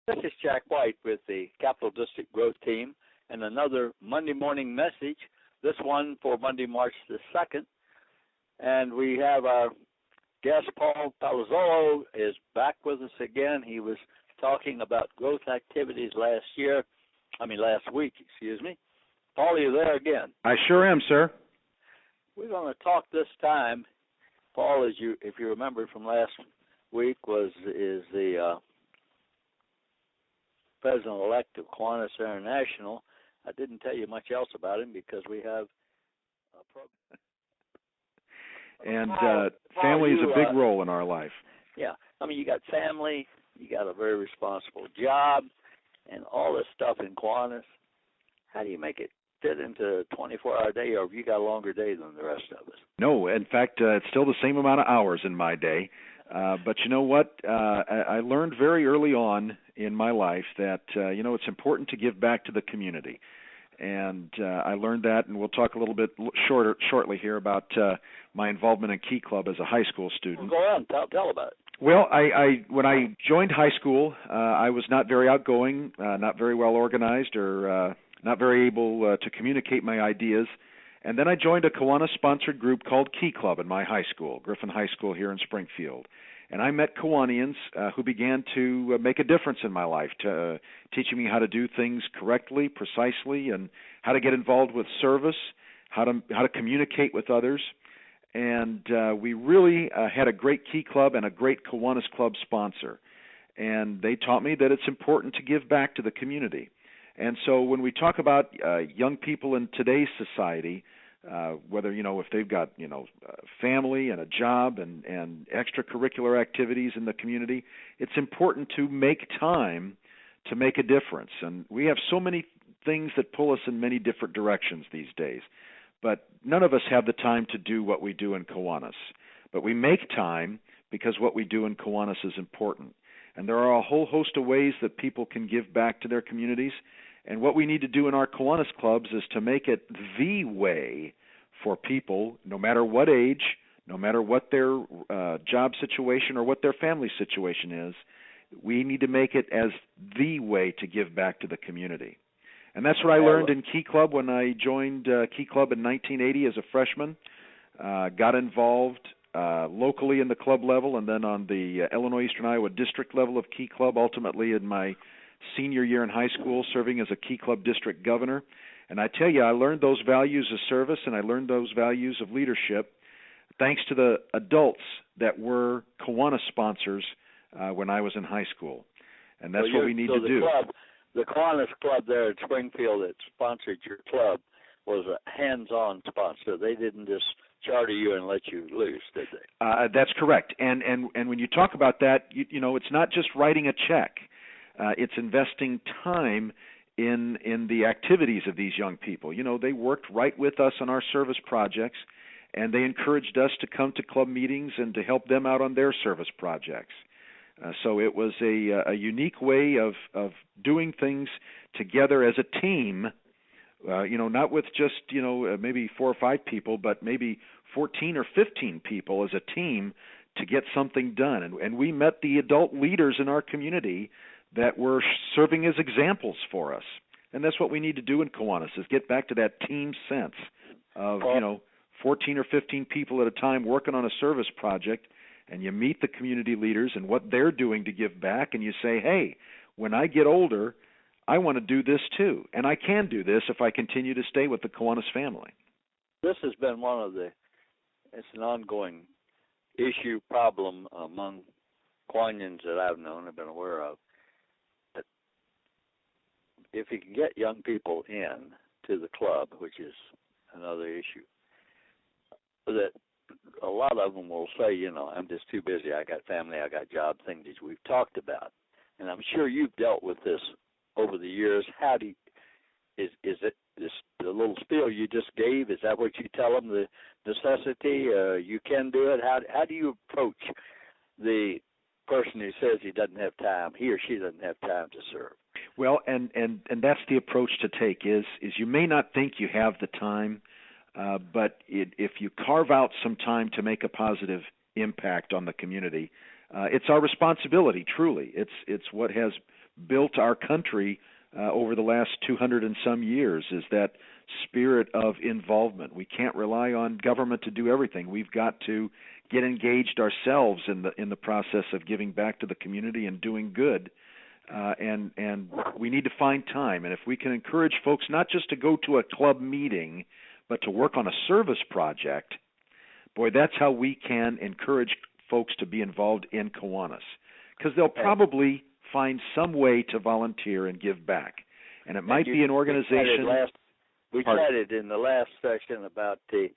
This is Jack White with the Capital District Growth Team and another Monday morning message, this one for Monday, March the 2nd. And we have our guest, Paul Palazzolo, is back with us again. He was talking about growth activities last week. Paul, are you there again? I sure am, sir. We're going to talk this time. Paul, if you remember from last week, is the president-elect of Kiwanis International. I didn't tell you much else about him because we have a program. And family is a big role in our life. Yeah. You got family, you got a very responsible job, and all this stuff in Kiwanis. How do you make it fit into a 24-hour day, or have you got a longer day than the rest of us? No, in fact, it's still the same amount of hours in my day. But you know what? I learned very early on in my life that, it's important to give back to the community. And I learned that, and we'll talk a little bit shortly here about my involvement in Key Club as a high school student. Well, go on, tell about it. Well, when I joined high school, I was not very outgoing, not very well organized, or not very able to communicate my ideas. And then I joined a Kiwanis-sponsored group called Key Club in my high school, Griffin High School here in Springfield. And I met Kiwanians who began to make a difference in my life, teaching me how to do things correctly, precisely, and how to get involved with service, how to communicate with others. And we really had a great Key Club and a great Kiwanis Club sponsor. And they taught me that it's important to give back to the community. And so when we talk about young people in today's society, whether, if they've got, family and a job and extracurricular activities in the community, it's important to make time to make a difference. And we have so many things that pull us in many different directions these days. But none of us have the time to do what we do in Kiwanis. But we make time because what we do in Kiwanis is important. And there are a whole host of ways that people can give back to their communities. And what we need to do in our Kiwanis clubs is to make it the way for people, no matter what age, no matter what their job situation or what their family situation is, we need to make it as the way to give back to the community. And that's what I learned in Key Club when I joined Key Club in 1980 as a freshman, got involved locally in the club level and then on the Illinois Eastern Iowa District level of Key Club, ultimately in my senior year in high school, serving as a Key Club district governor. And I tell you, I learned those values of service and I learned those values of leadership thanks to the adults that were Kiwanis sponsors when I was in high school. And that's what we need to do. The Kiwanis Club there at Springfield that sponsored your club was a hands-on sponsor. They didn't just charter you and let you loose, did they? That's correct. And when you talk about that, it's not just writing a check. It's investing time in the activities of these young people. They worked right with us on our service projects, and they encouraged us to come to club meetings and to help them out on their service projects. So it was a unique way of doing things together as a team, not with just, maybe 4 or 5 people, but maybe 14 or 15 people as a team to get something done. And we met the adult leaders in our community that were serving as examples for us. And that's what we need to do in Kiwanis, is get back to that team sense of, 14 or 15 people at a time working on a service project, and you meet the community leaders and what they're doing to give back, and you say, hey, when I get older, I want to do this too, and I can do this if I continue to stay with the Kiwanis family. This has been it's an ongoing issue, problem among Kiwanians that I've known, I've been aware of. If you can get young people in to the club, which is another issue, that a lot of them will say, I'm just too busy. I got family, I got job, things that we've talked about. And I'm sure you've dealt with this over the years. Is it the little spiel you just gave? Is that what you tell them, the necessity? You can do it? How do you approach the person who says he or she doesn't have time to serve? Well, and that's the approach to take is you may not think you have the time, but if you carve out some time to make a positive impact on the community, It's our responsibility, truly. It's what has built our country over the last 200 and some years, is that spirit of involvement. We can't rely on government to do everything. We've got to get engaged ourselves in the process of giving back to the community and doing good. And we need to find time. And if we can encourage folks not just to go to a club meeting, but to work on a service project, boy, that's how we can encourage folks to be involved in Kiwanis, because they'll probably find some way to volunteer and give back. And it might be an organization. We chatted in the last section about the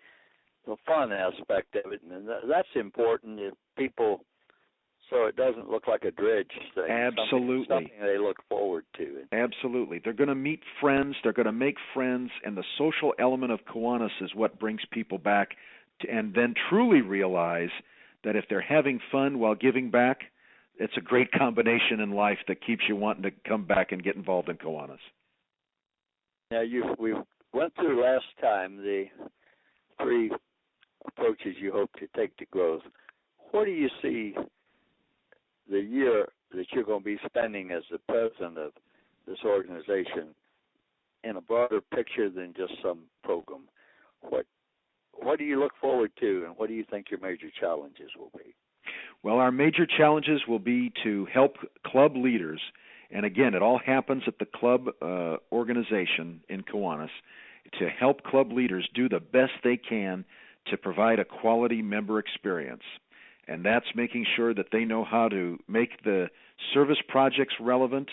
fun aspect of it, and that's important if people, so it doesn't look like a dredge thing. Absolutely. Something they look forward to. Absolutely. They're going to meet friends. They're going to make friends, and the social element of Kiwanis is what brings people back and then truly realize that if they're having fun while giving back, it's a great combination in life that keeps you wanting to come back and get involved in Kiwanis. Now, we went through last time the 3 approaches you hope to take to growth. What do you see the year that you're going to be spending as the president of this organization in a broader picture than just some program? What do you look forward to, and what do you think your major challenges will be? Well, our major challenges will be to help club leaders, and again, it all happens at the club organization in Kiwanis, to help club leaders do the best they can to provide a quality member experience. And that's making sure that they know how to make the service projects relevant,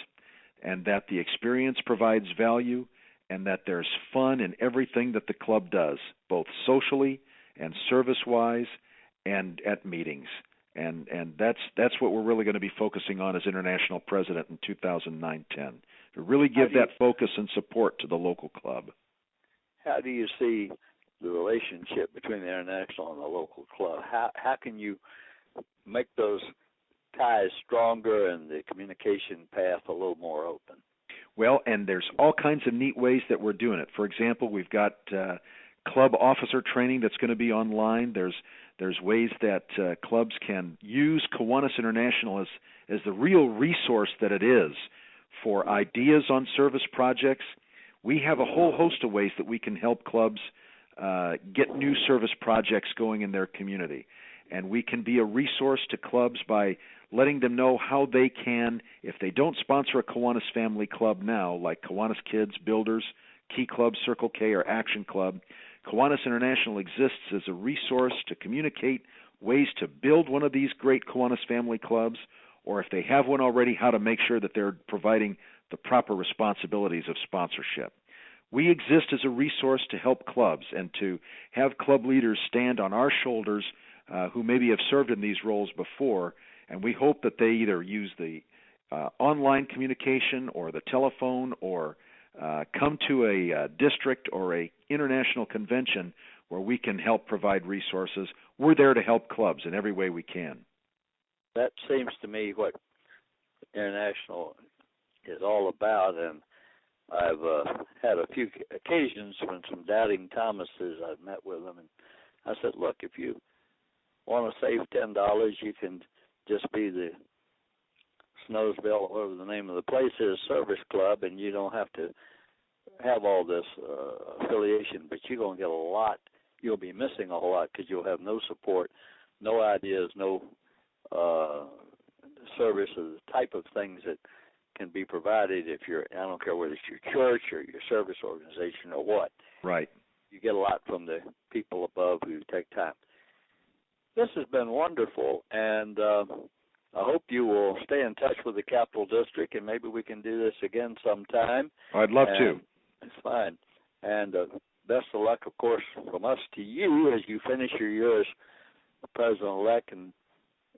and that the experience provides value, and that there's fun in everything that the club does, both socially and service-wise and at meetings. And that's what we're really going to be focusing on as international president in 2009-10, to really give that focus and support to the local club. How do you see the relationship between the international and the local club? How can you make those ties stronger and the communication path a little more open? Well, and there's all kinds of neat ways that we're doing it. For example, we've got club officer training that's going to be online. There's ways that clubs can use Kiwanis International as the real resource that it is for ideas on service projects. We have a whole host of ways that we can help clubs get new service projects going in their community. And we can be a resource to clubs by letting them know how they can, if they don't sponsor a Kiwanis family club now, like Kiwanis Kids, Builders, Key Club, Circle K, or Action Club, Kiwanis International exists as a resource to communicate ways to build one of these great Kiwanis family clubs, or if they have one already, how to make sure that they're providing the proper responsibilities of sponsorship. We exist as a resource to help clubs and to have club leaders stand on our shoulders who maybe have served in these roles before, and we hope that they either use the online communication or the telephone or come to a district or a international convention where we can help provide resources. We're there to help clubs in every way we can. That seems to me what international is all about, and I've had a few occasions when some doubting Thomases, I've met with them, and I said, look, if you want to save $10, you can just be the Snowsville, or whatever the name of the place is, service club, and you don't have to have all this affiliation, but you're going to get a lot. You'll be missing a whole lot because you'll have no support, no ideas, no services, the type of things that can be provided if you're, I don't care whether it's your church or your service organization or what. Right. You get a lot from the people above who take time. This has been wonderful, and I hope you will stay in touch with the Capital District, and maybe we can do this again sometime. I'd love to. It's fine. And best of luck, of course, from us to you as you finish your year as President-elect. And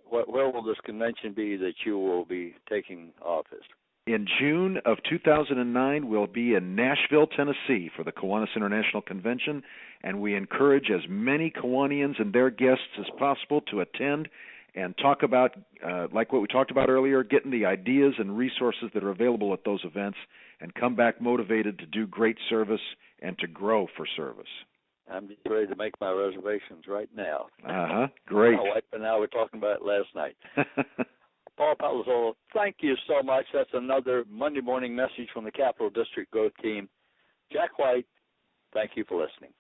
where will this convention be that you will be taking office? In June of 2009, we'll be in Nashville, Tennessee for the Kiwanis International Convention, and we encourage as many Kiwanians and their guests as possible to attend and talk about, like what we talked about earlier, getting the ideas and resources that are available at those events and come back motivated to do great service and to grow for service. I'm just ready to make my reservations right now. Great. My wife and I were talking about it last night. Paul Palazzolo, thank you so much. That's another Monday morning message from the Capital District Growth Team. Jack White, thank you for listening.